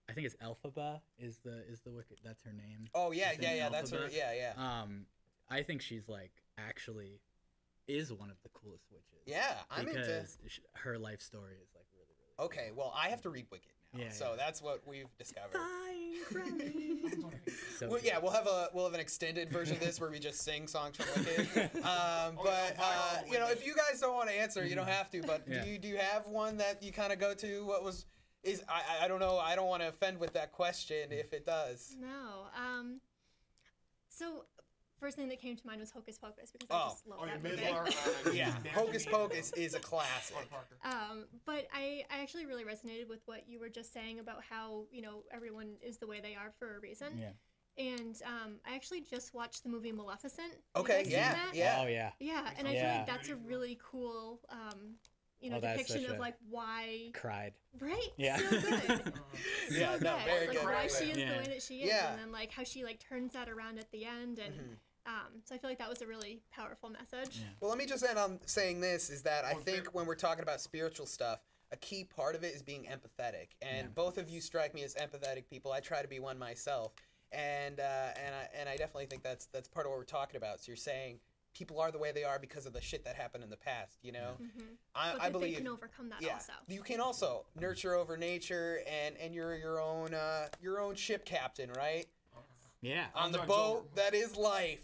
I think it's Elphaba is the Wicked. That's her name. Oh yeah, that's her. Yeah. I think she's like actually is one of the coolest witches. Yeah, I'm into because her life story is like really, really okay. Cool. Well, I have to read Wicked now, so that's what we've discovered. So we'll have an extended version of this where we just sing songs from Wicked. You know, if you guys don't want to answer, you don't have to. But do you have one that you kind of go to? What was? I don't know. I don't want to offend with that question if it does. No. So first thing that came to mind was Hocus Pocus because I just love that movie. Yeah, Hocus Pocus is a classic. But I actually really resonated with what you were just saying about how, you know, everyone is the way they are for a reason. Yeah. And I actually just watched the movie Maleficent. Okay, yeah. Oh, yeah. Yeah, and I feel like that's a really cool you know, depiction of like why cried. Right? Yeah. So good. Yeah, no, very like good. why she is the way that she is, Yeah. and then like how she like turns that around at the end, and so I feel like that was a really powerful message. Yeah. Well, let me just end on saying this: is that I think when we're talking about spiritual stuff, a key part of it is being empathetic, and both of you strike me as empathetic people. I try to be one myself, and I definitely think that's part of what we're talking about. So you're saying people are the way they are because of the shit that happened in the past, you know? I believe they can overcome that also. You can also nurture over nature, and you're your own ship captain, right? Yeah. On the boat that is life.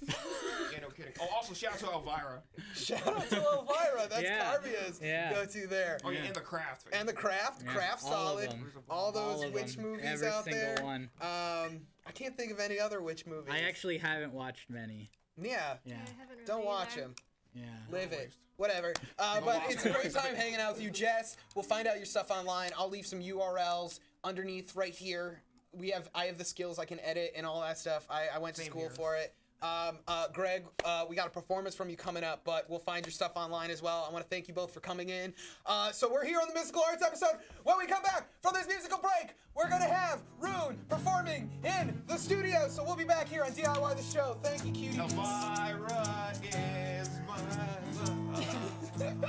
Yeah, no kidding. Oh, also shout out to Elvira. Shout out to Elvira. That's Carvia's go-to there. Oh yeah, and the Craft. And the Craft. Yeah. Craft solid. All those witch movies Every out single there. One. I can't think of any other witch movies. I actually haven't watched many. Yeah. I haven't really Don't watch either. them. Yeah. Live it. Whatever. But it's a great time hanging out with you, Jess. We'll find out your stuff online. I'll leave some URLs underneath right here. I have the skills. I can edit and all that stuff. I went to school for it. Greg, we got a performance from you coming up, but we'll find your stuff online as well. I want to thank you both for coming in. So we're here on the Mystical Arts episode. When we come back from this musical break, we're going to have Ruune performing in the studio. So we'll be back here on DIY the Show. Thank you, cuties. Elvira is my love. Elvira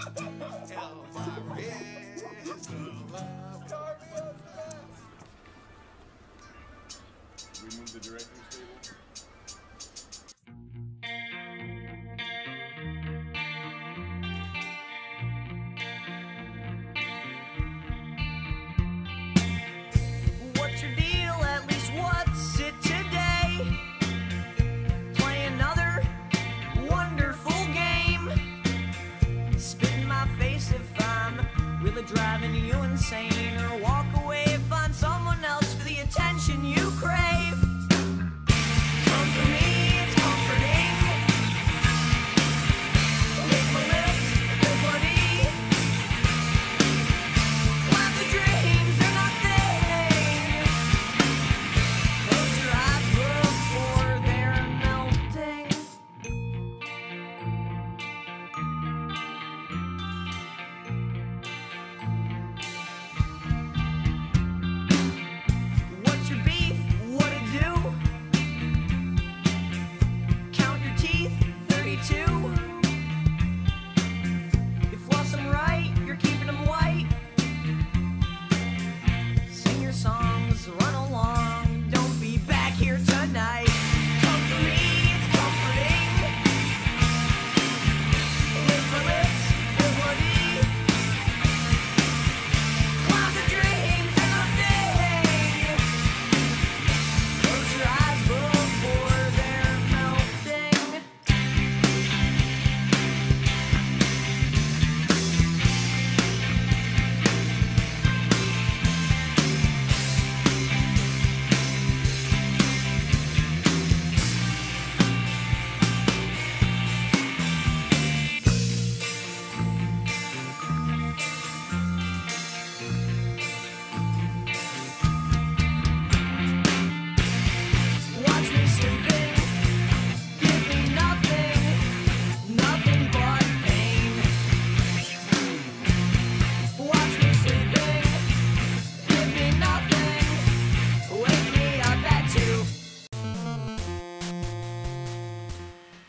is my love. Remove the director's table. What's your deal? At least what's it today? Play another wonderful game. Spit in my face if I'm really driving you insane, or walk away, find someone else for the attention you crave.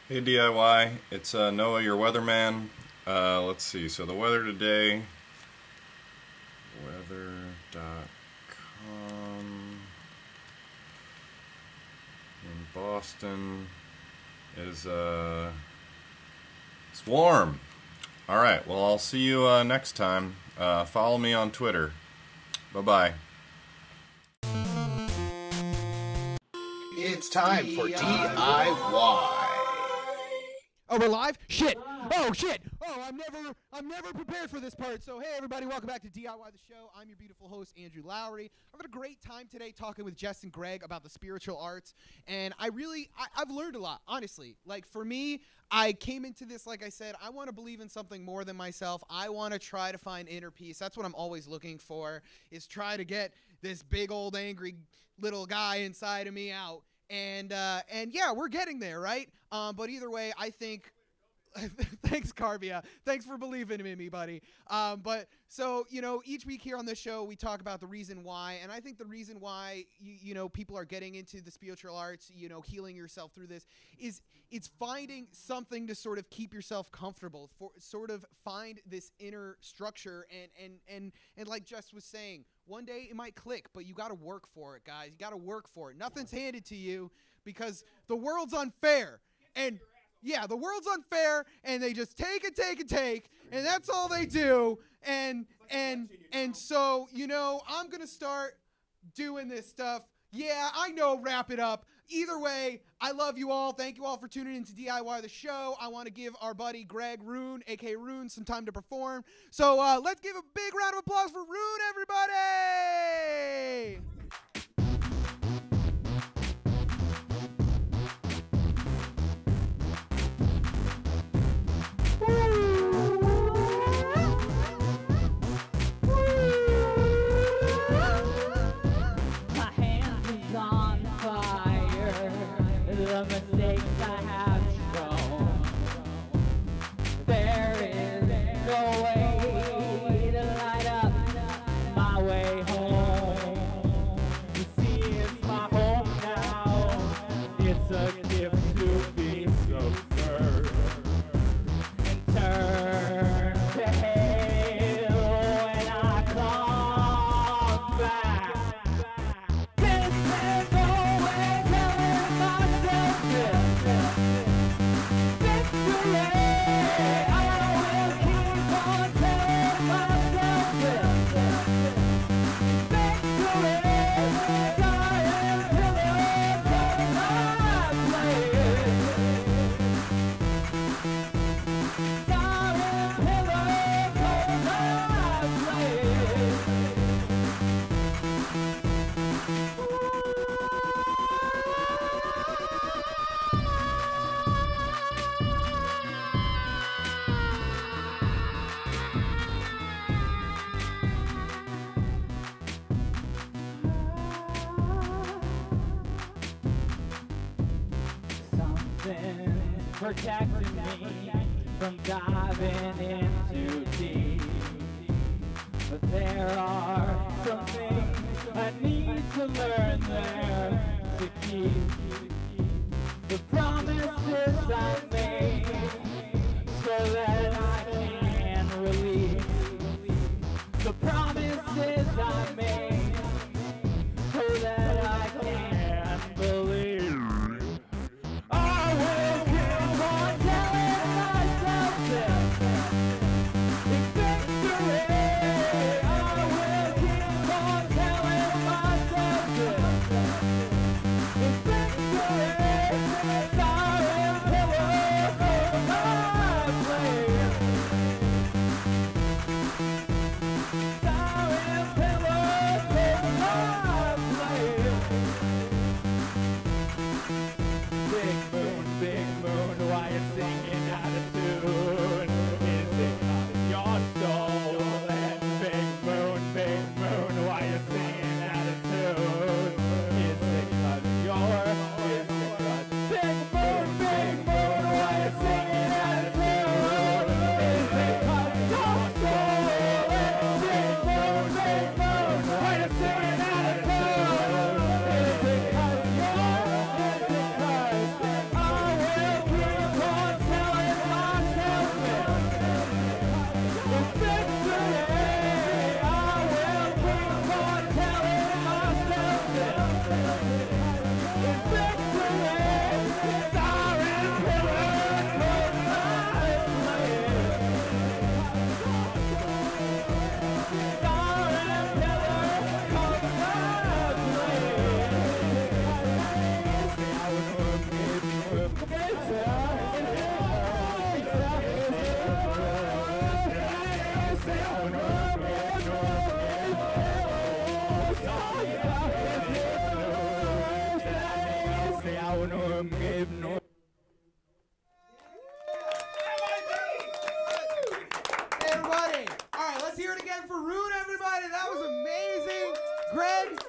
Hey DIY, it's Noah, your weatherman. Let's see, so the weather today, weather.com, in Boston is, it's warm. Alright, well I'll see you next time. Follow me on Twitter. Bye-bye. It's time for DIY. Oh, we're live? Shit! Oh, shit! Oh, I'm never prepared for this part. So, hey, everybody, welcome back to DIY the show. I'm your beautiful host, Andrew Lowry. I've had a great time today talking with Jess and Greg about the spiritual arts, and I've learned a lot, honestly. Like, for me, I came into this, like I said, I want to believe in something more than myself. I want to try to find inner peace. That's what I'm always looking for, is try to get this big old angry little guy inside of me out. And yeah, we're getting there, right? But either way, I think, thanks, Carvia. Thanks for believing in me, buddy. But so, you know, each week here on this show, we talk about the reason why. And I think the reason why, you know, people are getting into the spiritual arts, you know, healing yourself through this is it's finding something to sort of keep yourself comfortable, for sort of find this inner structure. And like Jess was saying, one day it might click, but you got to work for it, guys. You got to work for it. Nothing's handed to you because the world's unfair. And yeah, the world's unfair, and they just take and take and take, and that's all they do. And so, you know, I'm going to start doing this stuff. Yeah, I know, wrap it up. Either way, I love you all. Thank you all for tuning in to DIY the show. I want to give our buddy Greg Ruune, a.k.a. Ruune, some time to perform. So let's give a big round of applause for Ruune, everybody! My hand is on fire. The mistakes I have shown. There is no way to light up my way home. You see, it's my home now. It's a gift to be submerged and turn to hell when I come back. This is always telling myself this. Victory, I will keep on telling myself this. Victory, dying pillars of my place. Dying pillars of my place. Something's protecting me from diving in too deep. But there are some things I need to learn there to keep. The promises I made so that I can release. The promises I made so that I can believe. I will keep on telling myself this. In victory, I will keep Greg,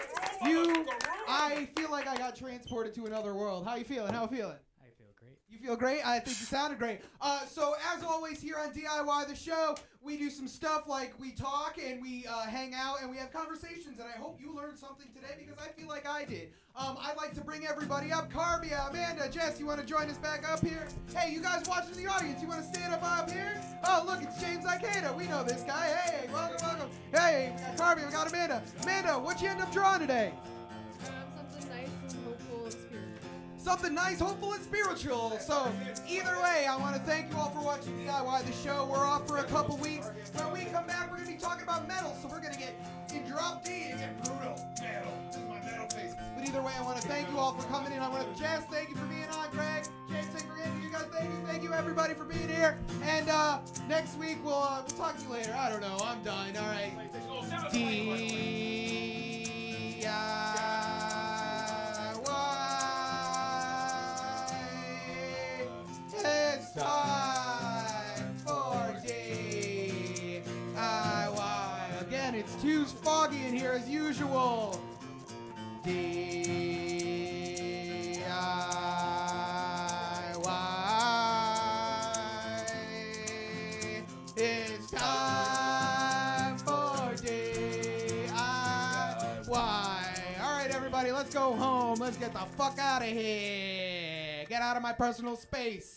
I feel like I got transported to another world. How you feeling? How you feeling? I feel great. You feel great? I think you sounded great. So as always here on DIY the show, we do some stuff like we talk and we hang out and we have conversations, and I hope you learned something today because I feel like I did. I'd like to bring everybody up. Carbia, Amanda, Jess, you want to join us back up here? Hey, you guys watching the audience, you want to stand up here? Oh, look, it's James Ikeda. We know this guy. Hey, welcome, welcome. Hey, we got Carbia, we got Amanda. Amanda, what'd you end up drawing today? Something nice and hopeful and spiritual. Something nice, hopeful, and spiritual. So, either way, I want to thank you all for watching DIY the show. We're off for a couple weeks. When we come back, we're going to be talking about metal. So we're going to get in drop D and get brutal metal. This is my metal face. But either way, I want to thank you all for coming in. I want to, Jess, thank you for being on. Greg, James, thank you for being here. You guys, thank you, everybody, for being here. And next week, we'll talk to you later. I don't know. I'm done. All right. It's time for DIY. Again, it's too foggy in here as usual. DIY. It's time for DIY. All right, everybody, let's go home. Let's get the fuck out of here. Get out of my personal space.